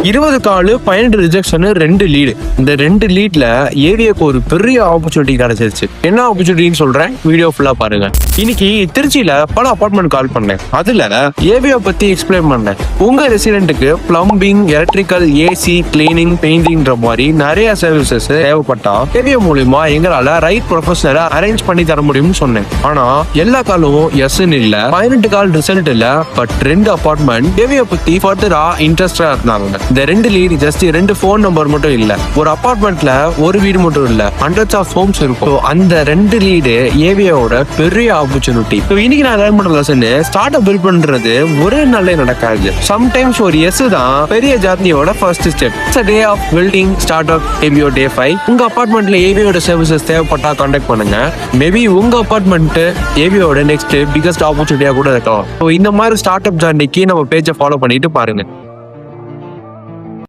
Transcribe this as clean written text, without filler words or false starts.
20 கால் 12 rejection 2 lead. இந்த 2 லீட்ல ஏவியோக்கு ஒரு பெரிய ஆப்பர்ச்சுனிட்டி கிடைச்சிருச்சு. என்ன ஆப்பர்ச்சுனிட்டின்னு சொல்றேன், வீடியோ ஃபுல்லா பாருங்க. இன்னைக்கு திருச்சியில பல அபார்ட்மெண்ட் கால் பண்ணேன். அதுல ஏவியோ பத்தி எக்ஸ்பிளைன் பண்ணேன். உங்க ரெசிடென்ட்டுக்கு பிளம்பிங், எலக்ட்ரிக்கல், ஏசி, கிளீனிங், பெயிண்டிங்ன்ற மாதிரி நிறைய சர்வீசஸ் தேவைப்பட்டா ஏவியோ மூலியமா எங்களால ரைட் ப்ரொஃபஷனலை அரேஞ்ச் பண்ணி தர முடியும்னு சொன்னேன். ஆனா எல்லா காலும் எஸ்ன்னு இல்ல. 18 கால் ரிசல்ட் இல்ல. பட் 2 அபார்ட்மெண்ட் ஏவியோ பத்தி ஃபர்தரா இன்ட்ரெஸ்டா இருந்தாங்க. இந்த 2 லீட் ஜஸ்ட் 2 போன் நம்பர் மட்டும் இல்ல. ஒரு அபார்ட்மெண்ட்ல ஒரு வீடு மட்டும் இல்ல, ஹண்ட்ரட்ஸ் ஆஃப் ஹோம்ஸ் இருக்கும். அந்த 2 லீடு ஏவியோட பெரிய ஆப்பர்ச்சுனிட்டி. இன்னைக்கு நான் லேர்ன் பண்ற லெசன், ஸ்டார்ட் அப் பில்ட் பண்றது ஒரே நாள்ல நடக்காது. சம்டைம்ஸ் ஒரு எஸ் தான் பெரிய ஜர்னியோட first step. It's a day of building startup AVO day 5. உங்க அபார்ட்மெண்ட்ல ஏவியோட சர்வீசஸ் தேவைப்பட்டா கான்டாக்ட் பண்ணுங்க. மேபி உங்க அபார்ட்மெண்ட் ஏவியோட நெக்ஸ்ட் பிகஸ்ட் ஆப்பர்ச்சுனிட்டியா கூட இருக்கலாம். இந்த மாதிரி ஸ்டார்ட் அப் ஜர்னிக்கு நம்ம பேஜை ஃபாலோ பண்ணிட்டு பாருங்க.